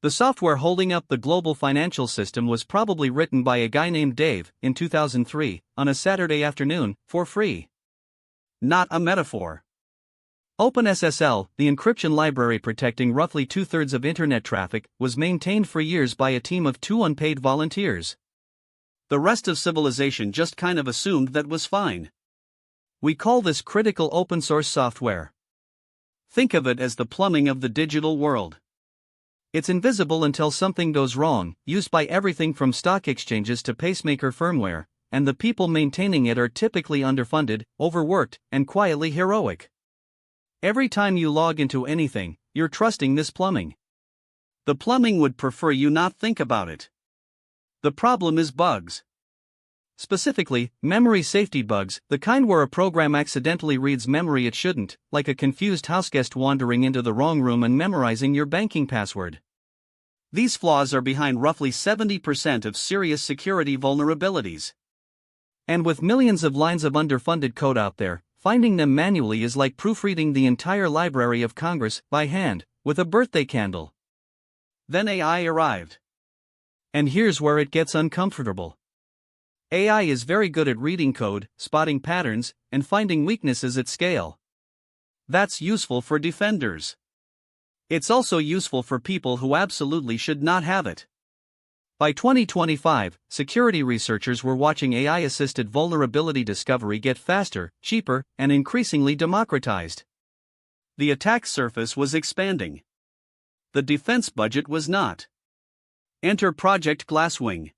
The software holding up the global financial system was probably written by a guy named Dave in 2003, on a Saturday afternoon, for free. Not a metaphor. OpenSSL, the encryption library protecting roughly 2/3 of internet traffic, was maintained for years by a team of 2 unpaid volunteers. The rest of civilization just kind of assumed that was fine. We call this critical open source software. Think of it as the plumbing of the digital world. It's invisible until something goes wrong, used by everything from stock exchanges to pacemaker firmware, and the people maintaining it are typically underfunded, overworked, and quietly heroic. Every time you log into anything, you're trusting this plumbing. The plumbing would prefer you not think about it. The problem is bugs. Specifically, memory safety bugs, the kind where a program accidentally reads memory it shouldn't, like a confused houseguest wandering into the wrong room and memorizing your banking password. These flaws are behind roughly 70% of serious security vulnerabilities. And with millions of lines of underfunded code out there, finding them manually is like proofreading the entire Library of Congress, by hand, with a birthday candle. Then AI arrived. And here's where it gets uncomfortable. AI is very good at reading code, spotting patterns, and finding weaknesses at scale. That's useful for defenders. It's also useful for people who absolutely should not have it. By 2025, security researchers were watching AI-assisted vulnerability discovery get faster, cheaper, and increasingly democratized. The attack surface was expanding. The defense budget was not. Enter Project Glasswing.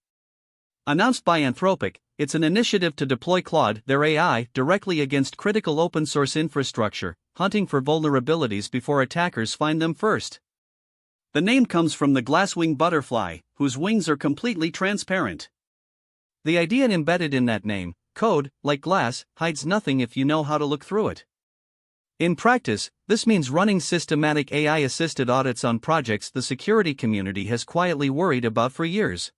Announced by Anthropic, it's an initiative to deploy Claude, their AI, directly against critical open-source infrastructure, hunting for vulnerabilities before attackers find them first. The name comes from the glasswing butterfly, whose wings are completely transparent. The idea embedded in that name, code, like glass, hides nothing if you know how to look through it. In practice, this means running systematic AI-assisted audits on projects the security community has quietly worried about for years.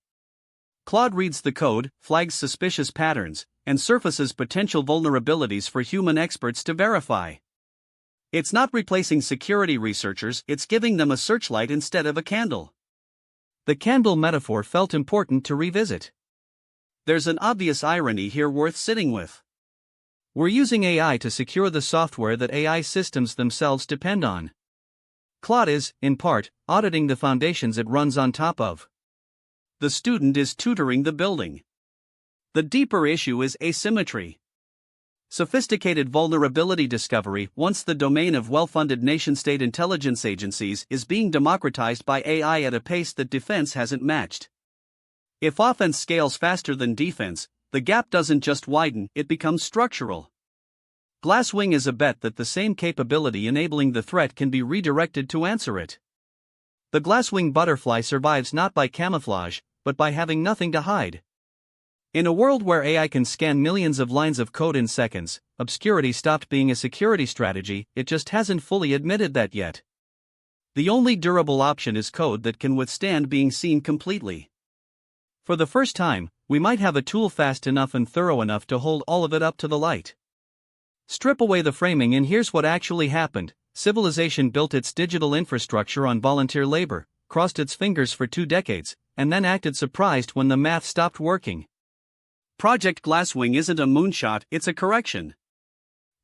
Claude reads the code, flags suspicious patterns, and surfaces potential vulnerabilities for human experts to verify. It's not replacing security researchers, it's giving them a searchlight instead of a candle. The candle metaphor felt important to revisit. There's an obvious irony here worth sitting with. We're using AI to secure the software that AI systems themselves depend on. Claude is, in part, auditing the foundations it runs on top of. The student is tutoring the building. The deeper issue is asymmetry. Sophisticated vulnerability discovery, once the domain of well-funded nation-state intelligence agencies, is being democratized by AI at a pace that defense hasn't matched. If offense scales faster than defense, the gap doesn't just widen, it becomes structural. Glasswing is a bet that the same capability enabling the threat can be redirected to answer it. The glasswing butterfly survives not by camouflage, but by having nothing to hide. In a world where AI can scan millions of lines of code in seconds, obscurity stopped being a security strategy, it just hasn't fully admitted that yet. The only durable option is code that can withstand being seen completely. For the first time, we might have a tool fast enough and thorough enough to hold all of it up to the light. Strip away the framing and here's what actually happened. Civilization built its digital infrastructure on volunteer labor, crossed its fingers for 2 decades, and then acted surprised when the math stopped working. Project Glasswing isn't a moonshot, it's a correction.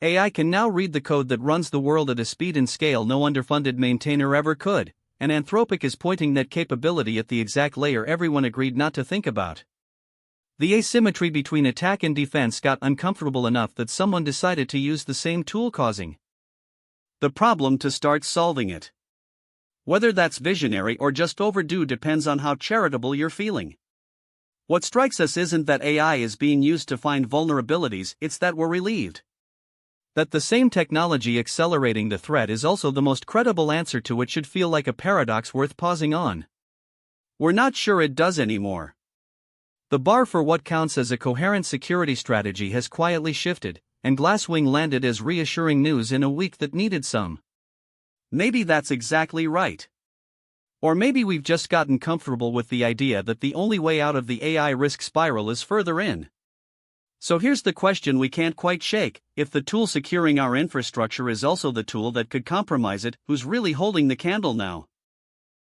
AI can now read the code that runs the world at a speed and scale no underfunded maintainer ever could, and Anthropic is pointing that capability at the exact layer everyone agreed not to think about. The asymmetry between attack and defense got uncomfortable enough that someone decided to use the same tool, causing the problem to start solving it. Whether that's visionary or just overdue depends on how charitable you're feeling. What strikes us isn't that AI is being used to find vulnerabilities, it's that we're relieved. That the same technology accelerating the threat is also the most credible answer to it should feel like a paradox worth pausing on. We're not sure it does anymore. The bar for what counts as a coherent security strategy has quietly shifted, and Glasswing landed as reassuring news in a week that needed some. Maybe that's exactly right. Or maybe we've just gotten comfortable with the idea that the only way out of the AI risk spiral is further in. So here's the question we can't quite shake: if the tool securing our infrastructure is also the tool that could compromise it, who's really holding the candle now?